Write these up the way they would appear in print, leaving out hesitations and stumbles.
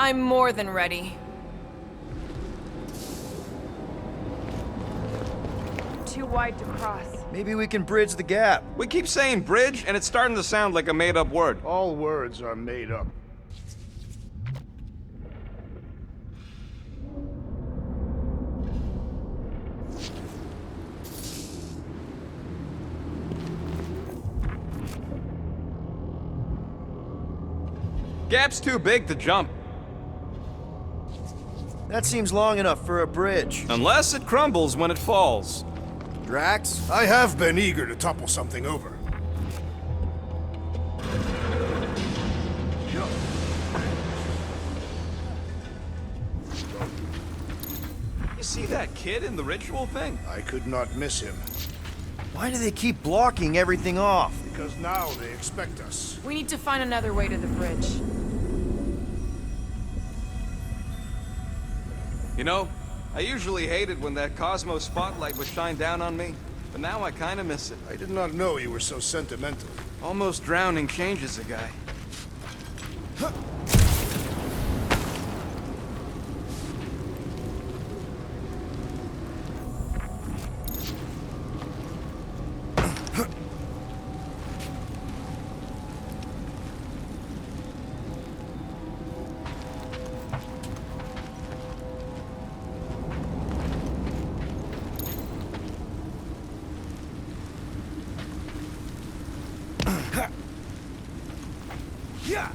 I'm more than ready. Too wide to cross. Maybe we can bridge the gap. We keep saying bridge, and it's starting to sound like a made-up word. All words are made up. Gap's too big to jump. That seems long enough for a bridge. Unless it crumbles when it falls. Drax? I have been eager to topple something over. You see that kid in the ritual thing? I could not miss him, Why do they keep blocking everything off? because now they expect us. We need to find another way to the bridge. You know, I usually hated when that Cosmos spotlight would shine down on me, but now I kinda miss it. I did not know you were so sentimental. Almost drowning changes a guy. Yeah.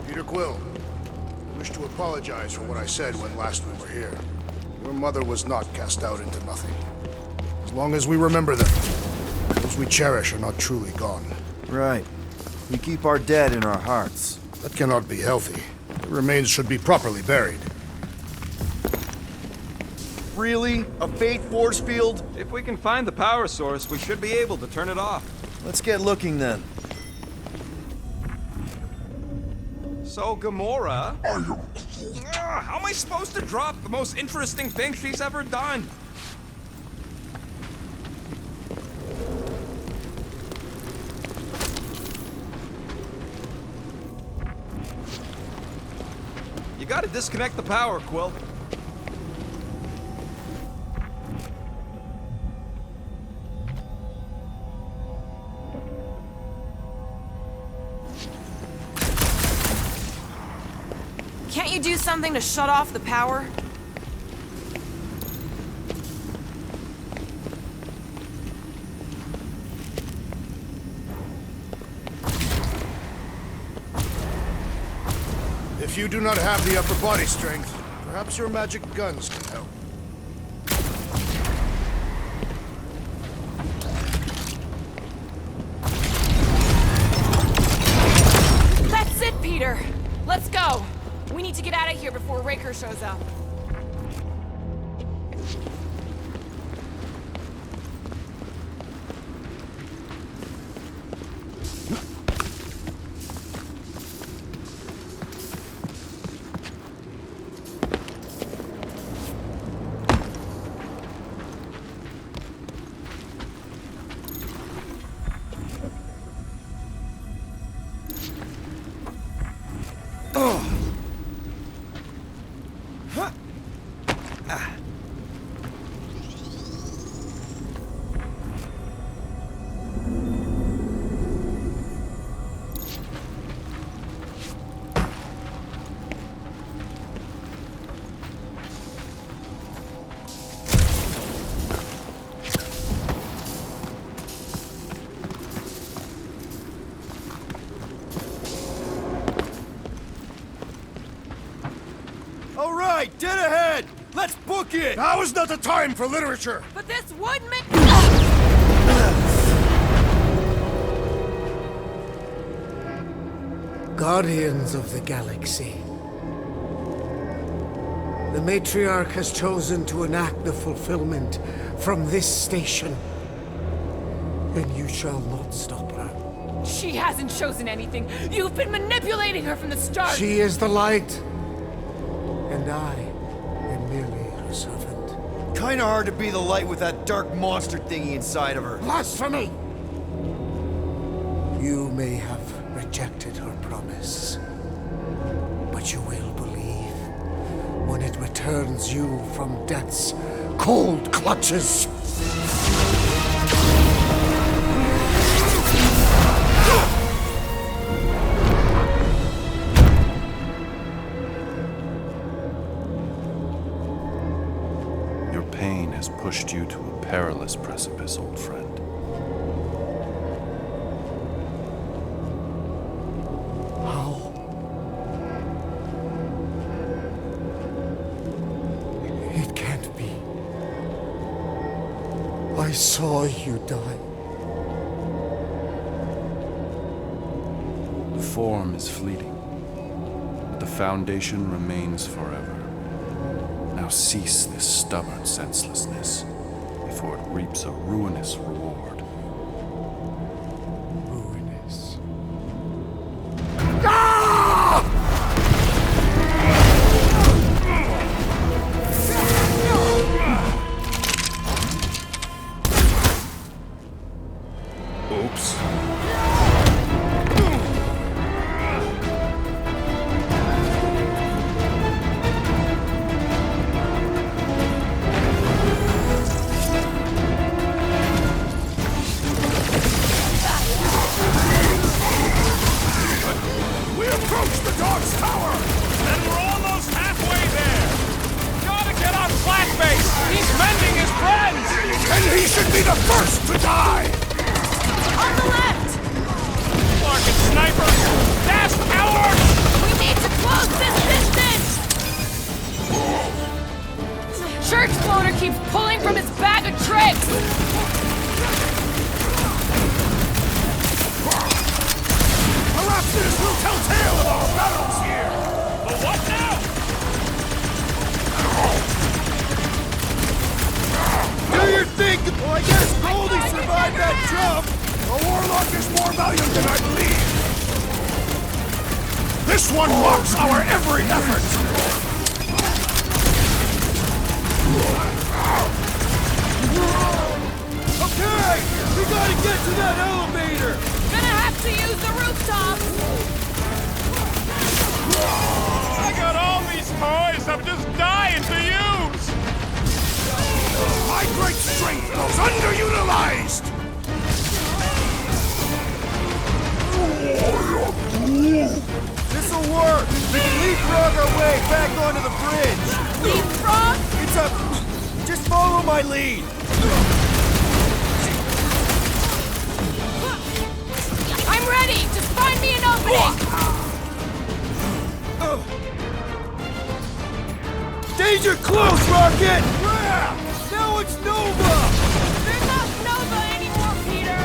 Peter Quill, I wish to apologize for what I said when last we were here. Your mother was not cast out into nothing. As long as we remember them, those we cherish are not truly gone. Right. We keep our dead in our hearts. That cannot be healthy. The remains should be properly buried. Really? A faith force field? If we can find the power source, we should be able to turn it off. Let's get looking then. So, Gamora... how am I supposed to drop the most interesting thing she's ever done? You gotta disconnect the power, Quill. Can't you do something to shut off the power? If you do not have the upper body strength, perhaps your magic guns can help. That's it, Peter! Let's go! We need to get out of here before Raker shows up. All right, dead ahead! Let's book it! Now is not the time for literature! But this would make... Guardians of the Galaxy. The Matriarch has chosen to enact the fulfillment from this station. And you shall not stop her. She hasn't chosen anything. You've been manipulating her from the start. She is the light, and I am merely her servant. Kinda hard to be the light with that dark monster thingy inside of her. Blasphemy! You may have rejected her promise, but you will believe when it returns you from death's cold clutches. Your pain has pushed you to a perilous precipice, old friend. How? It can't be. I saw you die. The form is fleeting, but the foundation remains forever. Now cease this stubborn senselessness before it reaps a ruinous reward. Ruinous. Oops. We approach the dog's tower! And we're almost halfway there! Gotta get on Flatface! He's mending his friends! And he should be the first to die! On the left! Clark and snipers! Fast cowards! We need to close this distance! Church floater keeps pulling from his bag of tricks! Perhaps this will tell tale of our battles here! But what now? Do your thing! Well, I guess Goldie survived that jump! The warlock is more valiant than I believe! This one mocks our every effort! Okay! We gotta get to that elevator! Gonna have to use the rooftop! I got all these toys I'm just dying to use! My great strength goes underutilized! This'll work! We can leapfrog our way back onto the bridge! Leapfrog? It's a... Just follow my lead! I'm ready! Just find me an opening! Danger close, Rocket! Yeah! Now it's Nova! They're not Nova anymore, Peter!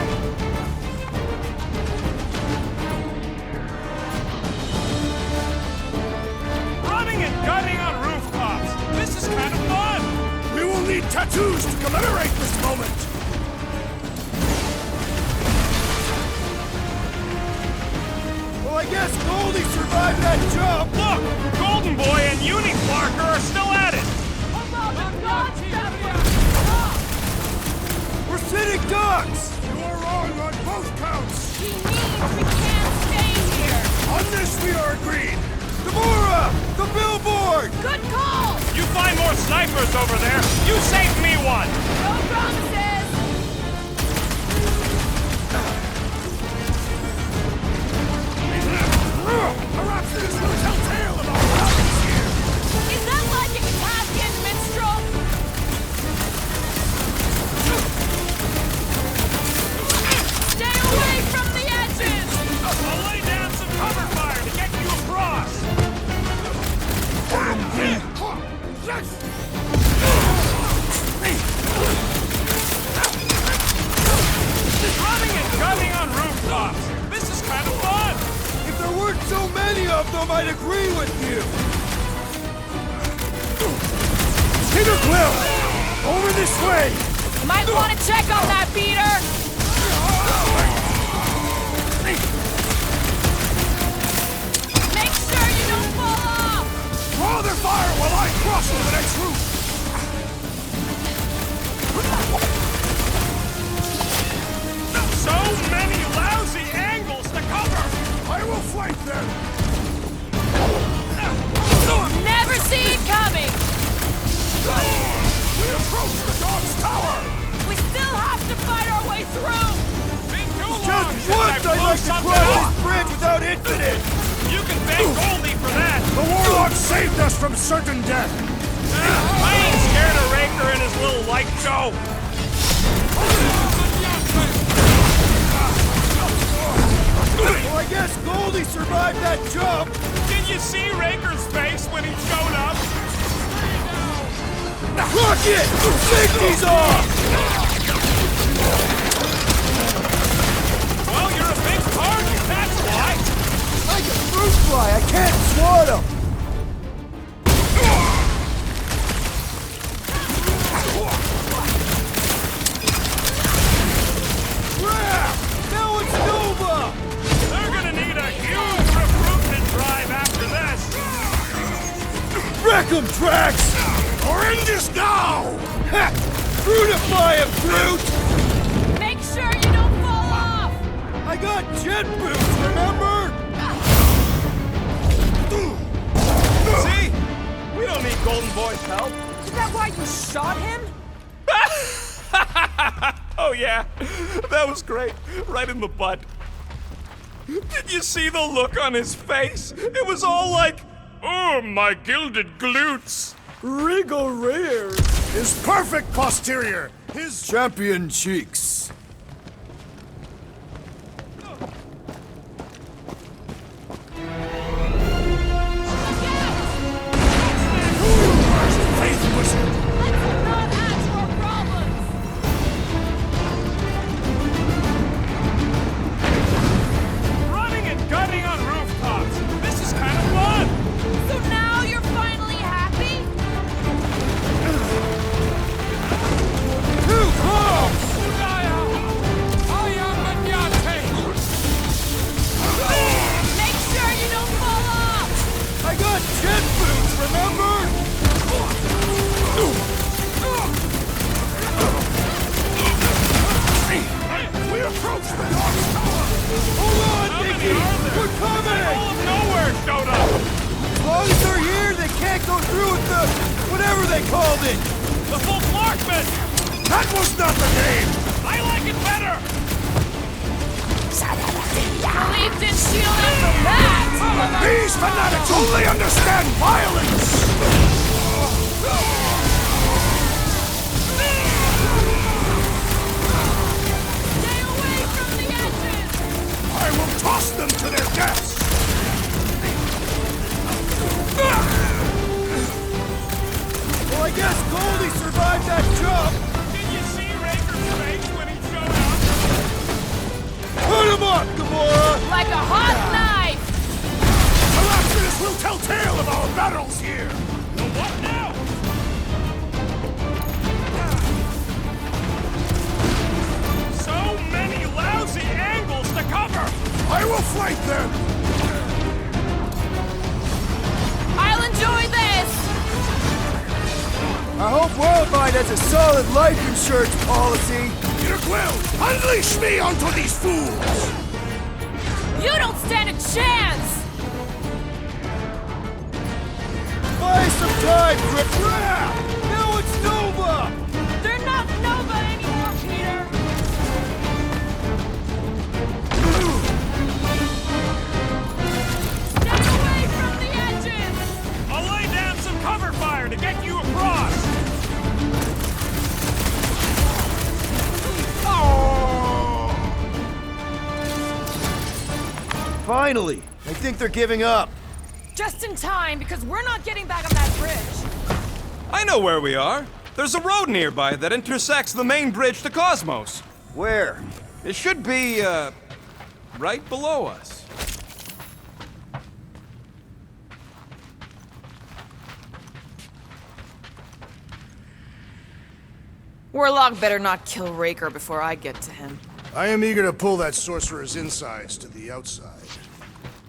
Running and gunning on rooftops! This is kind of fun! We will need tattoos to commemorate this moment! Well, I guess Goldie survived that jump! Look! Golden Boy and Uni-Clarker are still at it! We're sitting ducks! You are wrong on both counts! He means we can't stay here! On this we are agreed! Gamora! The billboard! Good call! You find more snipers over there! You save me one! No promises! Perhaps this will tell tale of our battles here! Is that like a Italian minstrel? Stay away from the edges! I'll lay down some cover fire to get you across! Running and gunning on rooftops! This is kind of fun! If there weren't so many of them, I'd agree with you! Peter Quill! Over this way! Might want to check on that, Peter! Goldie for that! The Warlock saved us from certain death! I ain't scared of Raker and his little light show! Well, I guess Goldie survived that jump! Did you see Raker's face when he showed up? Rocket! Safety's off! Well, you're a big target, that's why! Like a fruit fly, I can't swat him! Crap! Now it's Nova! They're gonna need a huge recruitment drive after this! Wreck 'em, Drax! Horrendous now! Ha! Fruitify him, Groot! Make sure you don't fall off! I got jet boots, remember? See? We don't need Golden Boy's help. Is that why you shot him? Oh yeah, that was great. Right in the butt. Did you see the look on his face? It was all like, oh, my gilded glutes. Regal rears! His perfect posterior! His Champion cheeks! faith wizard! Let's not add to our problems! Running and gunning on rooftops. This is kind of fun. So now you're finally happy? Too close! Make sure you don't fall off! I got jet boots, remember? We approach the Dark's Tower! Hold on, How many Mickey! are there? We're coming! All of nowhere showed up. As long as they're here, they can't go through with the... whatever they called it! The full Clarkman. That was not the name! I like it better. Believed in shielding from that! These fanatics only understand violence! Stay away from the edges! I will toss them to their deaths! Well, I guess Goldie survived that jump! Did you see Raker's face when he showed up? Put him up, Gamora! Like a hot knife! Galactus will tell tale of our battles here! The what now? So many lousy angles to cover. I will flank them! I'll enjoy this! I hope Worldwide has a solid life insurance policy! Peter Quill, unleash me onto these fools! You don't stand a chance! Buy some time, Grip! Now it's Nova! They're not Nova anymore, Peter! Stay away from the edges! I'll lay down some cover fire to get you across. Finally! I think they're giving up. Just in time, because we're not getting back on that bridge. I know where we are. There's a road nearby that intersects the main bridge to Cosmos. Where? It should be, right below us. Warlock better not kill Raker before I get to him. I am eager to pull that sorcerer's insides to the outside.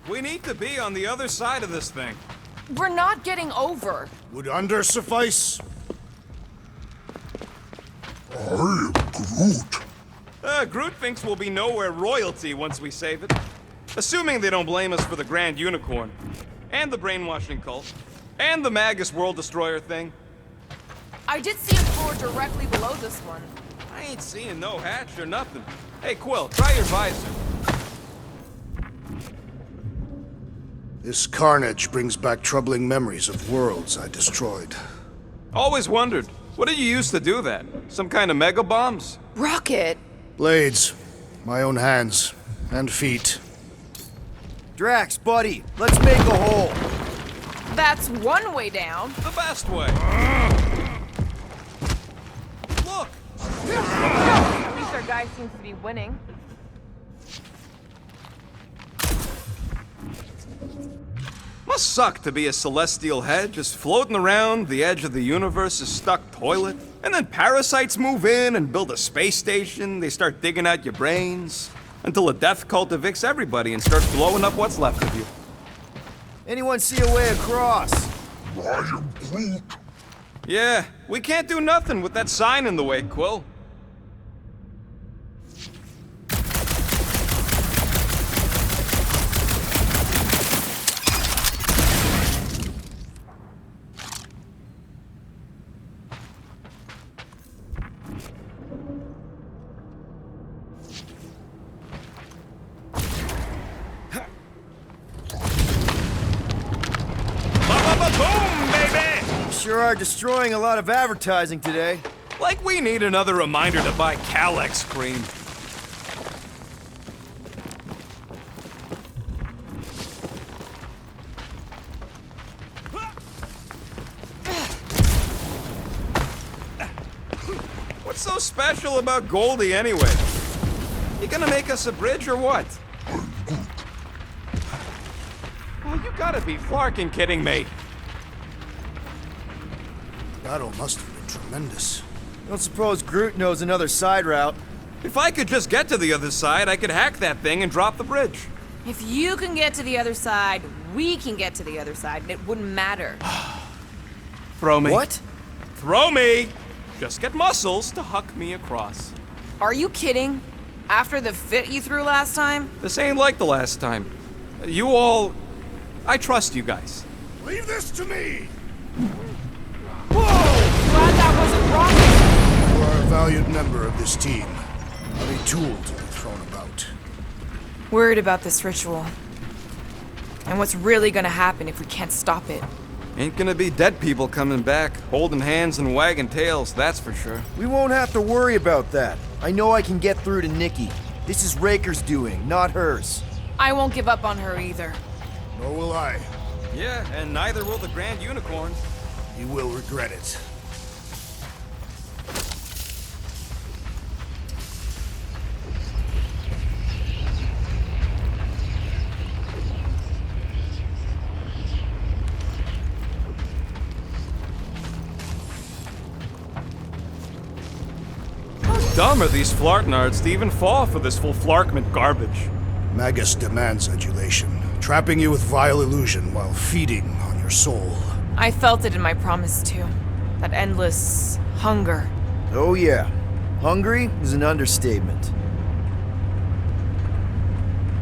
We need to be on the other side of this thing. We're not getting over. Would under suffice? Groot thinks we'll be nowhere royalty once we save it. Assuming they don't blame us for the Grand Unicorn, and the brainwashing cult, and the Magus World Destroyer thing. I did see a floor directly below this one. I ain't seeing no hatch or nothing. Hey, Quill, try your visor. This carnage brings back troubling memories of worlds I destroyed. Always wondered, what did you use to do that? Some kind of mega bombs? Rocket? Blades. My own hands. And feet. Drax, buddy, let's make a hole. That's one way down. The best way. Look! At least our guy seems to be winning. Must suck to be a celestial head, just floating around the edge of the universe's stuck toilet. And then parasites move in and build a space station. They start digging out your brains. Until a death cult evicts everybody and starts blowing up what's left of you. Anyone see a way across? Yeah, we can't do nothing with that sign in the way, Quill. Boom, baby! Sure are destroying a lot of advertising today. Like we need another reminder to buy Calex cream. What's so special about Goldie anyway? You gonna make us a bridge or what? Oh, you gotta be flarkin' kidding me. Battle must have been tremendous. Don't suppose Groot knows another side route. If I could just get to the other side, I could hack that thing and drop the bridge. If you can get to the other side, we can get to the other side, and it wouldn't matter. Throw me. What? Throw me! Just get muscles to huck me across. Are you kidding? After the fit you threw last time? This ain't like the last time. You all... I trust you guys. Leave this to me! Glad that wasn't wrong. You are a valued member of this team. Not a tool to be thrown about. Worried about this ritual. And what's really gonna happen if we can't stop it. Ain't gonna be dead people coming back, holding hands and wagging tails, that's for sure. We won't have to worry about that. I know I can get through to Nikki. This is Raker's doing, not hers. I won't give up on her either. Nor will I. Yeah, and neither will the Grand Unicorn. You will regret it. How dumb are these flartnards to even fall for this full flarkment garbage? Magus demands adulation, trapping you with vile illusion while feeding on your soul. I felt it in my promise too. That endless hunger. Oh yeah. Hungry is an understatement.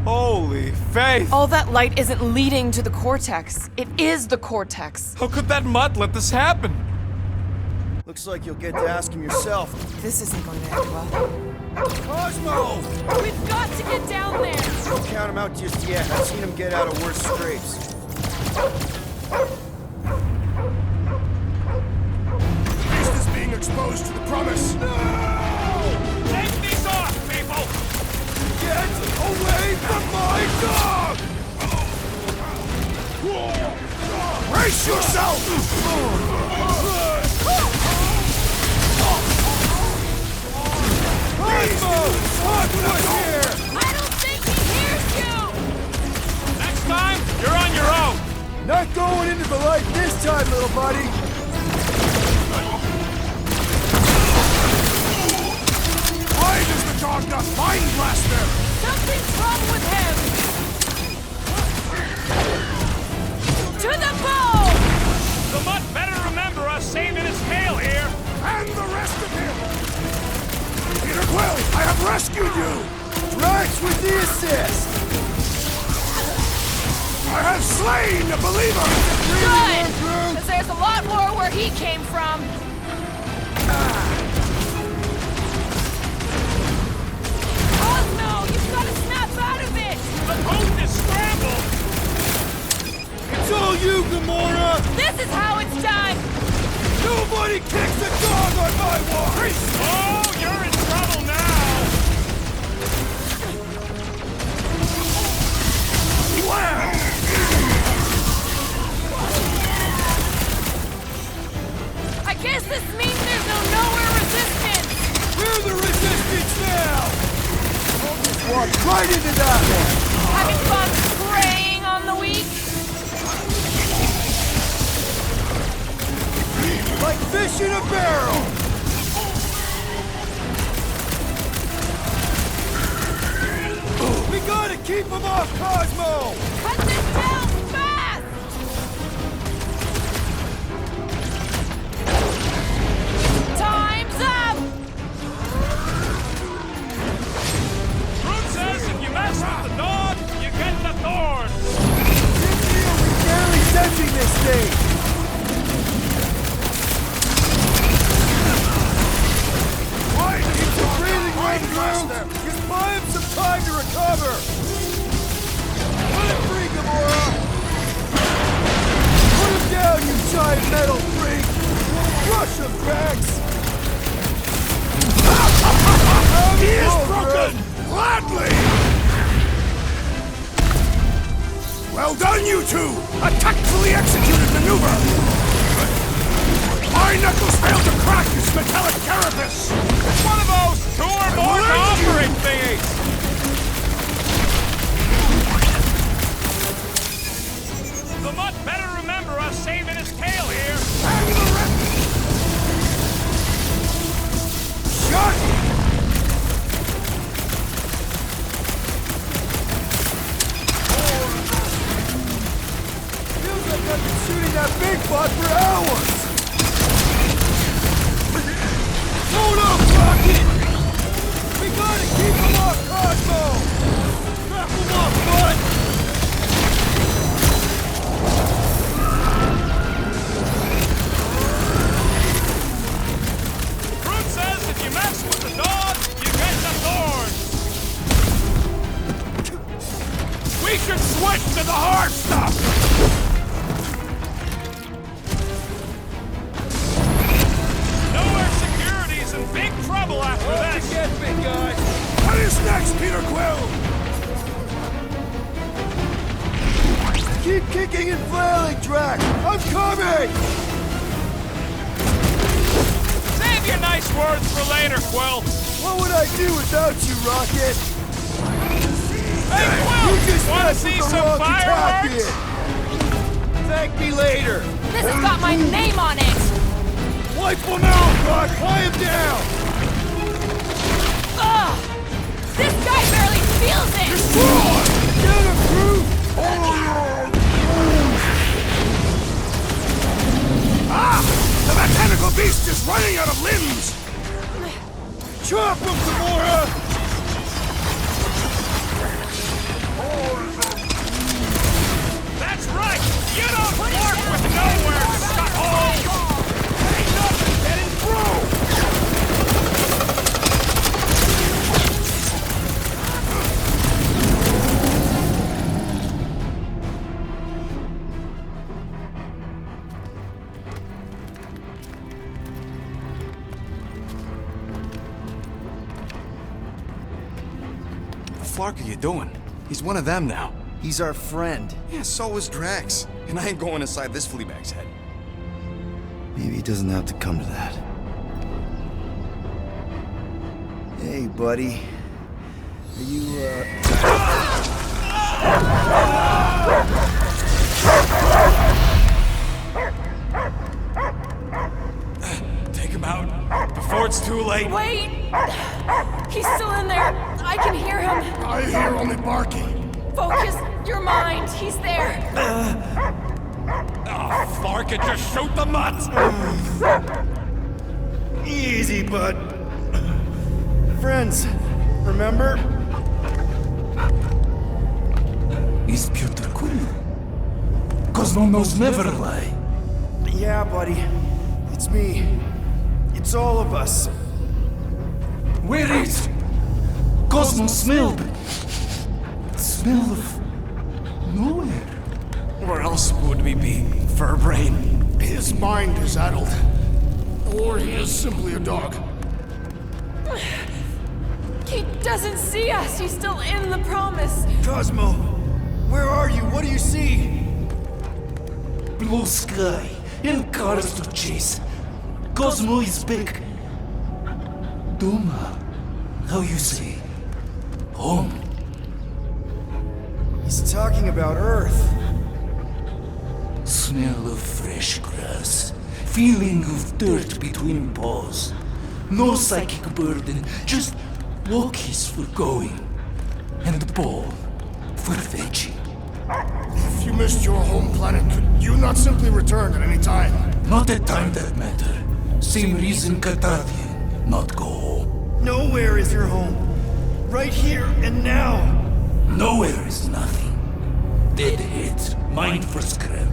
Holy faith! All that light isn't leading to the cortex. It is the cortex. How could that mutt let this happen? Looks like you'll get to ask him yourself. This isn't going to end well. Cosmo! We've got to get down there! Don't count him out just yet. I've seen him get out of worse scrapes. Beast is being exposed to the promise. Take these off, people! Get away from my dog! Brace yourself! I don't think he hears you! Next time, you're on your own! Not going into the light this time, little buddy! Why does the dog not mind Blaster? Something's wrong with him! To the bow! The mutt better remember us saving his tail here! And the rest of him! Peter Quill, I have rescued you! Drax with the assist! I have slain a believer! Good! Because there's a lot more where he came from. Oh no! You've got to snap out of it! The boat is scrambled! all you, Gamora! This is how it's done! Nobody kicks a dog on my watch! Oh, you're in trouble now! I guess this means there's no nowhere resistance! We're the resistance now! I'll just walk right into that one! Having fun preying on the weak? Like fish in a barrel! We gotta keep him off Cosmo! Cut this down fast! Time's up! Fruit says if you mess with the dog, you get the thorn. Cynthia, we're barely sensing this thing! Keep the breathing rate low! Just buy him some time to recover! Let him free, Gamora! Put him down, you giant metal freak! Crush him, Drax! He is broken! Gladly! Well done, you two! A tactfully executed maneuver! My knuckles failed to crack this metallic carapace! It's one of those 2 or more offering thingies. The mutt better remember us saving his tail here. Hang the rest! Shut! Feels like I've been shooting that big bot for hours! Hold up, Rocket! We gotta keep him off Cosmo! Wrap him up, bud! Fruit says if you mess with the dog, you get the thorn. We should switch to the hard stuff! Nowhere security's in big trouble after this. Get big guy! What is next, Peter Quill? Keep kicking and flailing, Drax! I'm coming! Save your nice words for later, Quill. What would I do without you, Rocket? Hey, You Quill, just want to messed see with the some wrong fireworks? detective. Thank me later! This has got my name on it! Wipe him out, Rock! Tie him down! Ugh! This guy barely feels it! Get him, crew! Ah! The mechanical beast is running out of limbs! Chop him, Gamora! That's right! You don't work with nowhere, scuthole! Ain't nothing getting through! What the fuck are you doing? He's one of them now. He's our friend. Yeah, so is Drax. And I ain't going inside this fleabag's head. Maybe it doesn't have to come to that. Hey, buddy. Are you, Take him out before it's too late. Wait! He's still in there. I can hear him. I hear only barking. Focus your mind. He's there. Oh, Flark it, just shoot the mutt! Easy, bud. Friends, remember? Is Peter Quill? Cosmo knows never lie. Yeah, buddy. It's me. It's all of us. Where is Cosmo smelled? Smell of nowhere. Where else would we be, Furbrain? His mind is addled. Or he is simply a dog. He doesn't see us. He's still in the promise. Cosmo, where are you? What do you see? Blue sky and cars to chase. Cosmo is back. Duma, how you say? Home. He's talking about Earth. Smell of fresh grass. Feeling of dirt between paws. No psychic burden, just walkies for going. And the ball for fetching. If you missed your home planet, could you not simply return at any time? Not at time that matter. Same reason Catastrophic not go home. Nowhere is your home. Right here and now. Nowhere is nothing. Dead heads, mind for scrap.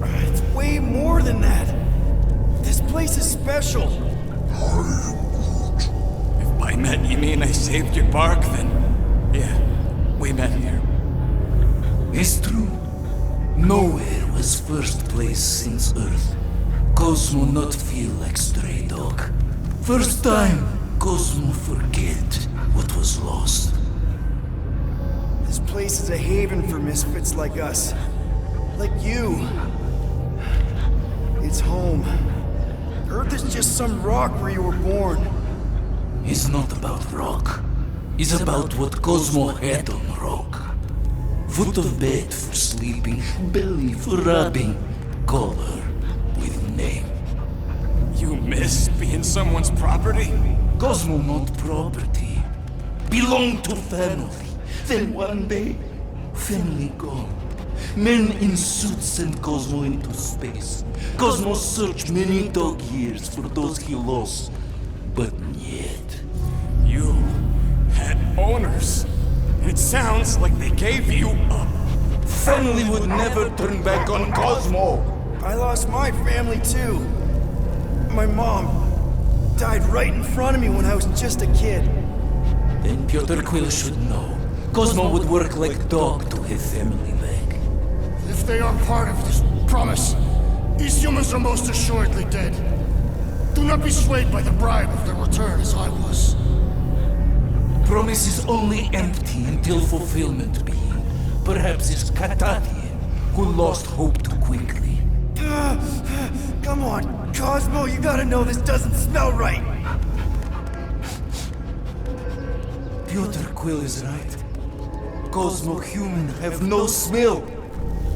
It's way more than that. This place is special. If by met you mean I saved your bark, then yeah, we met here. It's true. Nowhere was first place since Earth. Cosmo not feel like stray dog. First time, Cosmo forget what was lost. This place is a haven for misfits like us. Like you. It's home. Earth is just some rock where you were born. It's not about rock. It's about what Cosmo had on rock. Foot of bed for sleeping, belly for rubbing, color with name. You miss being someone's property? Cosmo not property. Belong to family. Then one day, family gone. Men in suits send Cosmo into space. Cosmo searched many dog years for those he lost. But yet, You had owners. And it sounds like they gave you up. family would never turn back on Cosmo. I lost my family too. My mom died right in front of me when I was just a kid. Then Piotr Quill should know. Cosmo would work like dog to have family back. If they are part of this promise, these humans are most assuredly dead. Do not be swayed by the bribe of their return as I was. Promise is only empty until fulfillment be. Perhaps it's Catastrophic who lost hope too quickly. Come on, Cosmo, you gotta know this doesn't smell right. Piotr Quill is right. Cosmo human have no smell.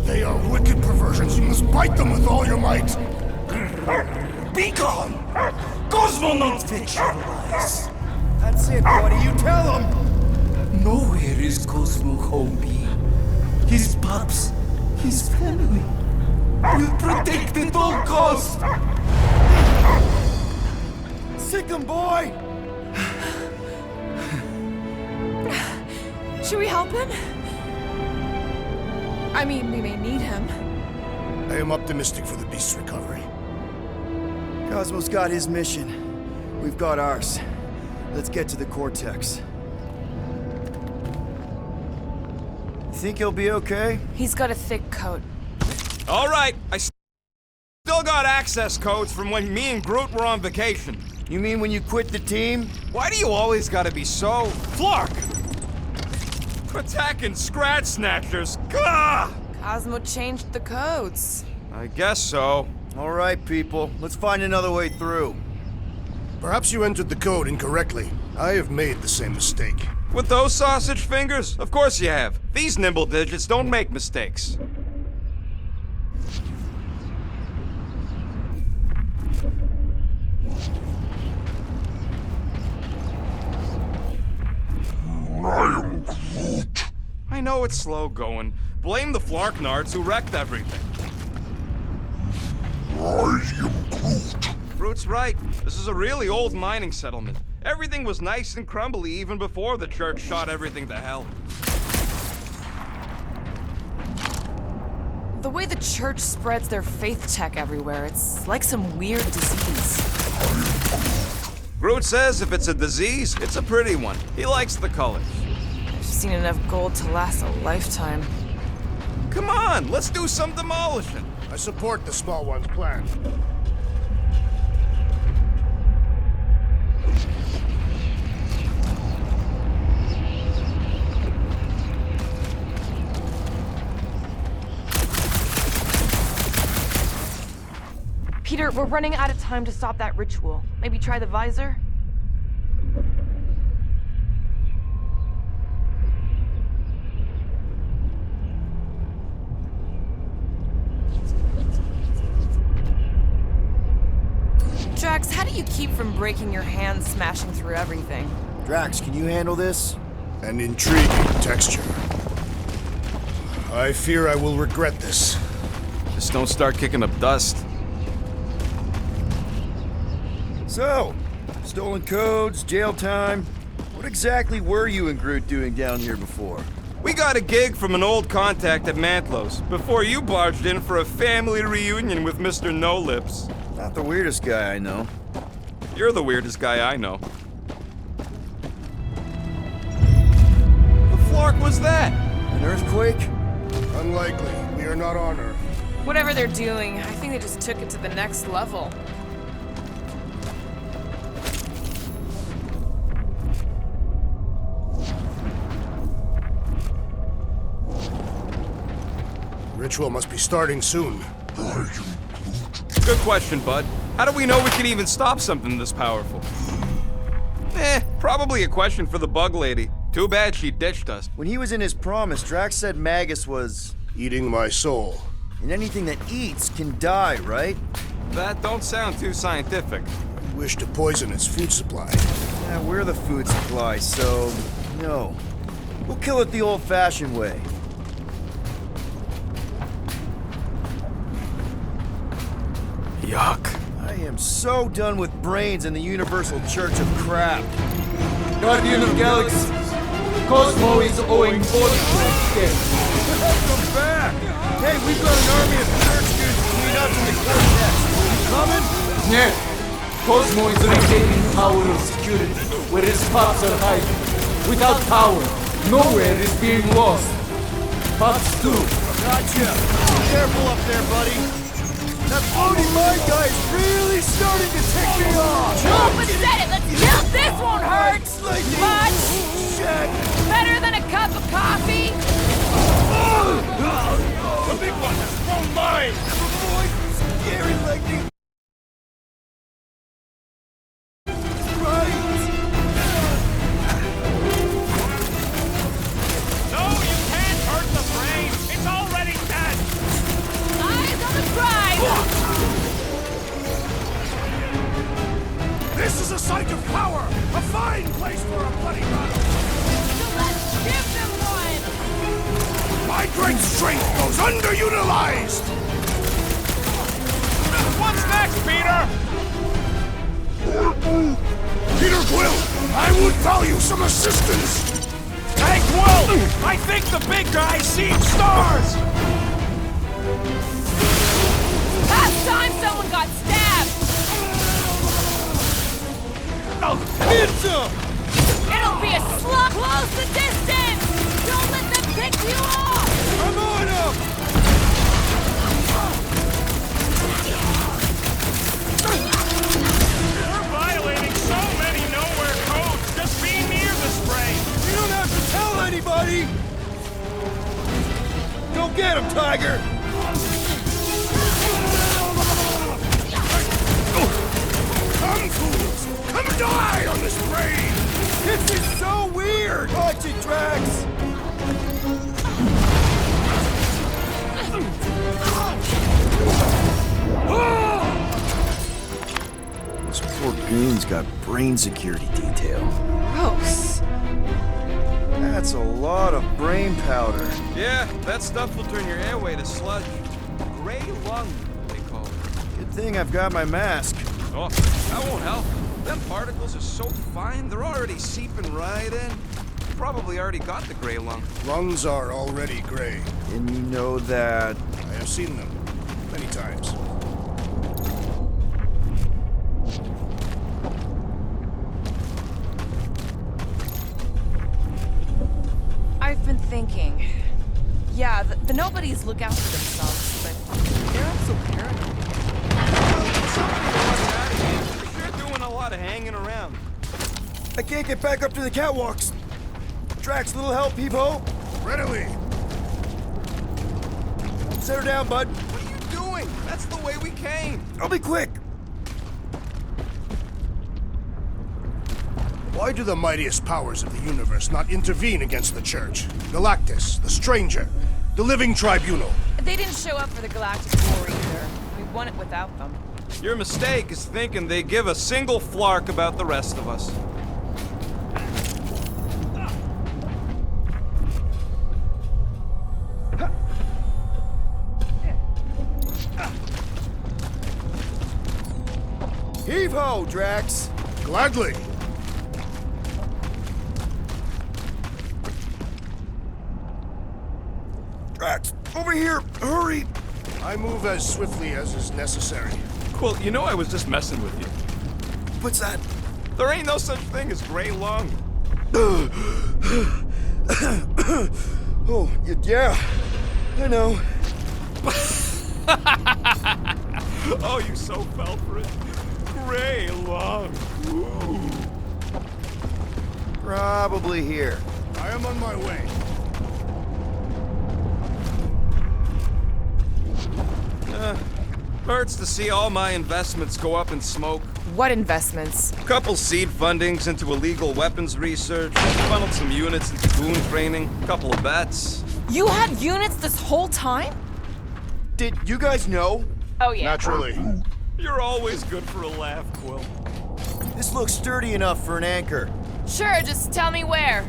They are wicked perversions. You must bite them with all your might. Be gone! Cosmo not fetch your lies. That's it, buddy. You tell him. Nowhere is Cosmo home be. His pups, his family, will protect at all costs. Sick 'em, boy! Should we help him? I mean, we may need him. I am optimistic for the beast's recovery. Cosmo's got his mission. We've got ours. Let's get to the Cortex. Think he'll be okay? He's got a thick coat. All right, I still got access codes from when me and Groot were on vacation. You mean when you quit the team? Why do you always gotta be so... Flark! Attacking Scratch Snatchers! Gah! Cosmo changed the codes. I guess so. All right, people. Let's find another way through. Perhaps you entered the code incorrectly. I have made the same mistake. With those sausage fingers? Of course you have. These nimble digits don't make mistakes. I know it's slow going. Blame the Flarknards who wrecked everything. Groot's right. This is a really old mining settlement. Everything was nice and crumbly even before the church shot everything to hell. The way the church spreads their faith tech everywhere, it's like some weird disease. Groot says if it's a disease, it's a pretty one. He likes the colors. I've seen enough gold to last a lifetime. Come on, let's do some demolishing. I support the small one's plan. Peter, we're running out of time to stop that ritual. Maybe try the visor? Drax, how do you keep from breaking your hands smashing through everything? Drax, can you handle this? An intriguing texture. I fear I will regret this. Just don't start kicking up dust. So, stolen codes, jail time. What exactly were you and Groot doing down here before? We got a gig from an old contact at Mantlos before you barged in for a family reunion with Mr. No Lips. Not the weirdest guy I know. You're the weirdest guy I know. The flark was that? An earthquake? Unlikely. We are not on Earth. Whatever they're doing, I think they just took it to the next level. Ritual must be starting soon. Good question, bud. How do we know we can even stop something this powerful? Probably a question for the bug lady. Too bad she ditched us. When he was in his promise, Drax said Magus was... Eating my soul. And anything that eats can die, right? That don't sound too scientific. You wish to poison its food supply. Yeah, we're the food supply, so... no. We'll kill it the old-fashioned way. Yuck. I am so done with brains and the Universal Church of Crap. Guardian of Galaxies, Cosmo is owing all death. Welcome back! Hey, we've got an army of church dudes between us and the Cortex. You coming? Yeah, Cosmo is regaining power of security, where his pops are hiding. Without power, nowhere is being lost. Pops too. Gotcha! Be careful up there, buddy. That floating mind guy is really starting to tick me off! But said it! Let's kill this won't hurt! Much! Shit! Better than a cup of coffee? The big one has thrown mine! Boy, scary like me. No, you can't hurt the brain! It's already dead! Eyes on the prize! This is a site of power! A fine place for a bloody battle! So let's give them one! My great strength goes underutilized! What's next, Peter? Peter Quill, I would value some assistance! Hey, Quill! I think the big guy's seen stars! Last time someone got stabbed! It'll be a slug! Close the distance! Don't let them pick you off! I'm on him! We're violating so many nowhere codes just being near the spray! You don't have to tell anybody! Go get him, Tiger! Come, fools! Come die on this brain! This is so weird! Watch it, Drax! This poor goon's got brain security detail. Gross. That's a lot of brain powder. Yeah, that stuff will turn your airway to sludge. Gray lung, they call it. Good thing I've got my mask. Oh, that won't help. Them particles are so fine, they're already seeping right in. You probably already got the gray lung. Lungs are already gray. And you know that... I have seen them many times. I've been thinking. Yeah, The nobodies look out for themselves, but they're also paranoid. You're doing a lot of hanging around. I can't get back up to the catwalks. Drax, little help, Peepo. Readily. Set her down, bud. What are you doing? That's the way we came. I'll be quick. Why do the mightiest powers of the universe not intervene against the Church? Galactus, the Stranger, the Living Tribunal. They didn't show up for the Galactic War either. We won it without them. Your mistake is thinking they give a single flark about the rest of us. Heave-ho, Drax. Gladly. Drax, over here, hurry. I move as swiftly as is necessary. Quill, you know I was just messing with you. What's that? There ain't no such thing as gray lung. Oh, yeah, I know. Oh, you so fell for it. Gray lung. Ooh. Probably here. I am on my way. Hurts to see all my investments go up in smoke. What investments? Couple seed fundings into illegal weapons research, funneled some units into goon training, couple of bets. You had units this whole time? Did you guys know? Oh yeah. Naturally. You're always good for a laugh, Quill. This looks sturdy enough for an anchor. Sure, just tell me where.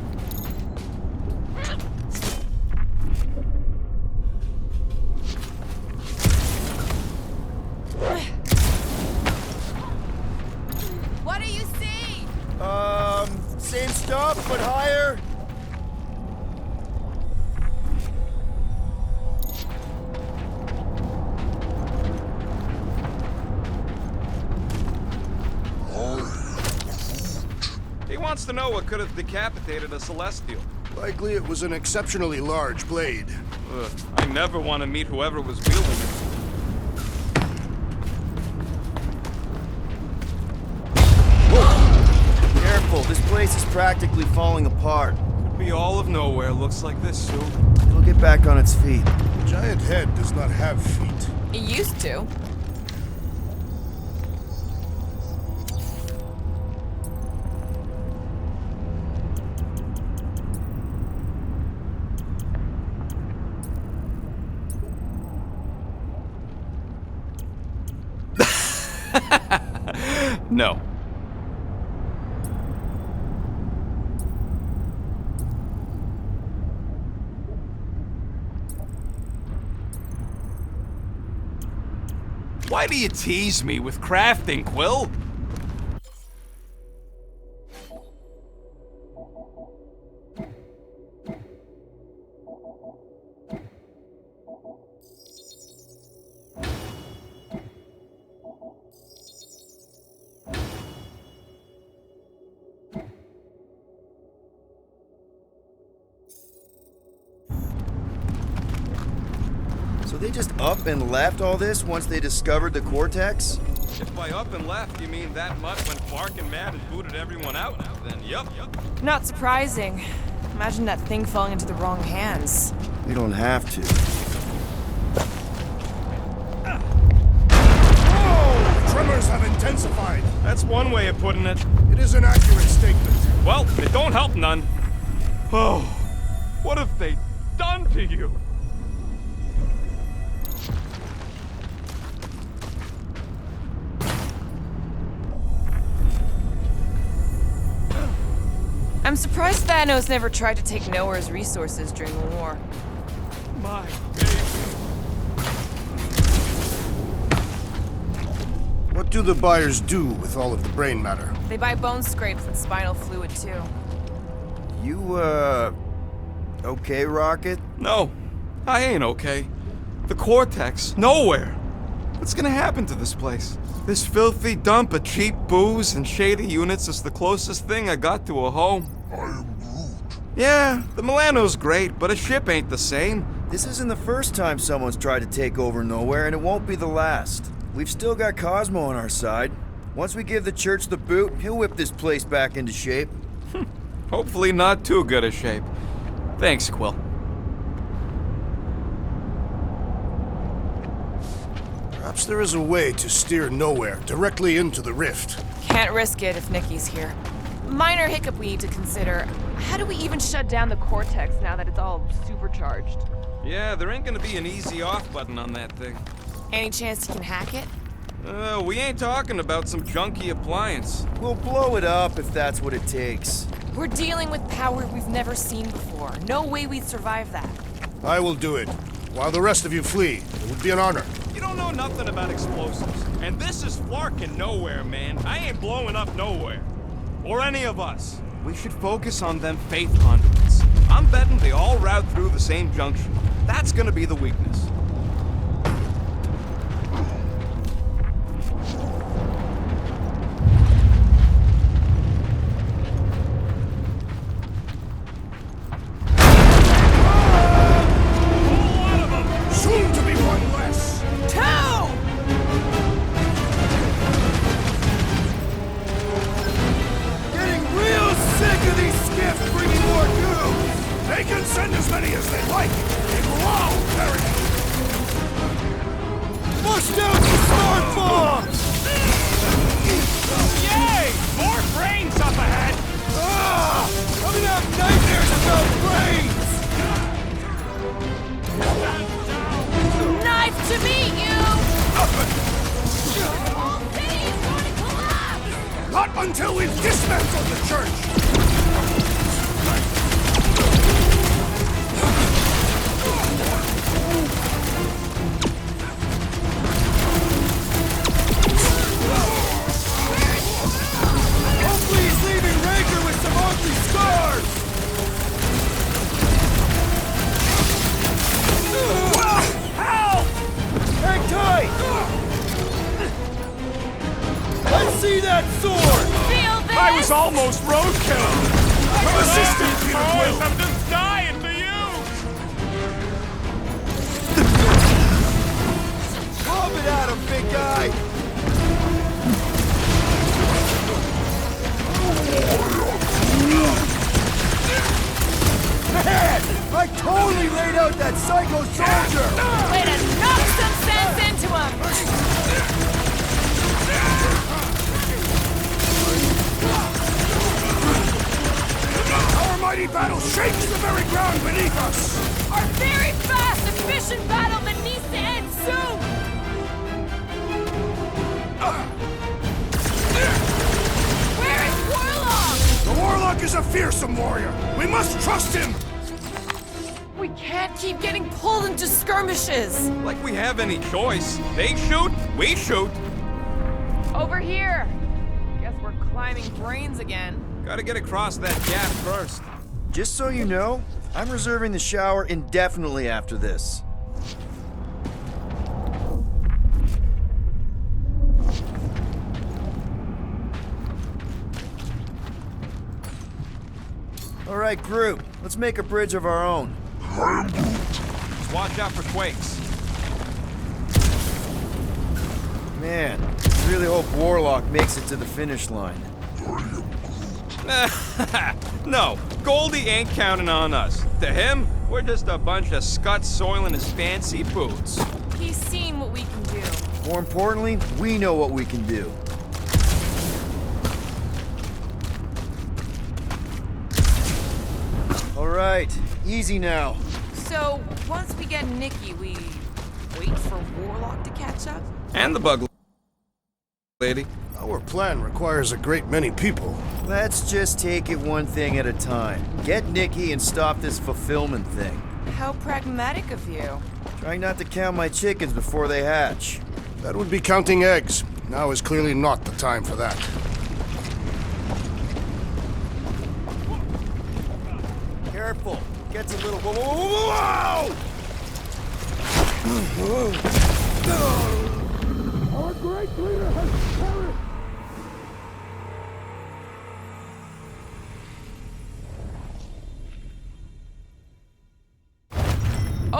What do you see? Same stuff, but higher. He wants to know what could have decapitated a Celestial. Likely it was an exceptionally large blade. Ugh, I never want to meet whoever was wielding it. Careful, this place is practically falling apart. Could be all of nowhere, looks like this soon. It'll get back on its feet. The giant head does not have feet. It used to. No. Why do you tease me with crafting, Quill? So they just up and left all this once they discovered the cortex? If by up and left you mean that mutt went barking mad and booted everyone out, then yup. Not surprising. Imagine that thing falling into the wrong hands. We don't have to. Oh! Tremors have intensified. That's one way of putting it. It is an accurate statement. Well, it don't help none. Oh, what have they done to you? I'm surprised Thanos never tried to take Nowhere's resources during the war. My baby. What do the buyers do with all of the brain matter? They buy bone scrapes and spinal fluid too. You, okay, Rocket? No, I ain't okay. The cortex, nowhere. What's gonna happen to this place? This filthy dump of cheap booze and shady units is the closest thing I got to a home. I am Groot. Yeah, the Milano's great, but a ship ain't the same. This isn't the first time someone's tried to take over nowhere, and it won't be the last. We've still got Cosmo on our side. Once we give the church the boot, he'll whip this place back into shape. Hopefully not too good a shape. Thanks, Quill. Perhaps there is a way to steer nowhere directly into the rift. Can't risk it if Nikki's here. Minor hiccup we need to consider. How do we even shut down the cortex now that it's all supercharged? Yeah, there ain't gonna be an easy off button on that thing. Any chance you can hack it? We ain't talking about some junky appliance. We'll blow it up if that's what it takes. We're dealing with power we've never seen before. No way we'd survive that. I will do it. While the rest of you flee, it would be an honor. You don't know nothing about explosives. And this is flarking nowhere, man. I ain't blowing up nowhere. Or any of us. We should focus on them faith conduits. I'm betting they all route through the same junction. That's gonna be the weakness. Soon to be one less! Getting real sick of these skiffs bringing more news! They can send as many as they like! It will all perish! Push down the smart bomb! Yay! More brains up ahead! Ah! I'm gonna have nightmares about brains! Knife to meet you! The whole city is going to collapse! Not until we've dismantled the church! Hopefully he's leaving Rager with some ugly scars! Help! Hang tight! Let's see that sword! Feel this? I was almost roadkill! Come assistant, Peter Boys, Quill! I'm just dying for you! Lob it at him, big guy! Man! I totally laid out that psycho soldier! Way to knock some sense into him! Our mighty battle shakes the very ground beneath us! Our very fast, efficient battle that needs to end soon! Where is Warlock? The Warlock is a fearsome warrior! We must trust him! We can't keep getting pulled into skirmishes! Like we have any choice. They shoot, we shoot. Over here! Guess we're climbing brains again. Gotta get across that gap first. Just so you know, I'm reserving the shower indefinitely after this. All right, group, let's make a bridge of our own. Just watch out for quakes. Man, I really hope Warlock makes it to the finish line. No, Goldie ain't counting on us. To him, we're just a bunch of scuts soiling his fancy boots. He's seen what we can do. More importantly, we know what we can do. All right, easy now. So, once we get Nikki, we wait for Warlock to catch up? And the bug lady. Our plan requires a great many people. Let's just take it one thing at a time. Get Nikki and stop this fulfillment thing. How pragmatic of you. Trying not to count my chickens before they hatch. That would be counting eggs. Now is clearly not the time for that. Careful. Gets a little... Whoa! Our great leader has perished!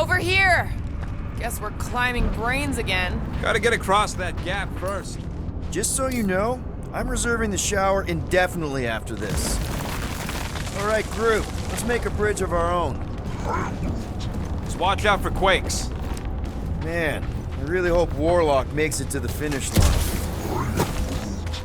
Over here! Guess we're climbing brains again. Gotta get across that gap first. Just so you know, I'm reserving the shower indefinitely after this. All right, group, let's make a bridge of our own. Just watch out for quakes. Man, I really hope Warlock makes it to the finish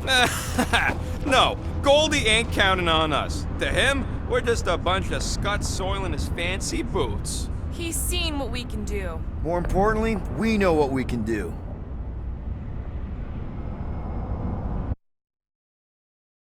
line. No, Goldie ain't counting on us. To him, we're just a bunch of scuts soiling his fancy boots. He's seen what we can do. More importantly, we know what we can do.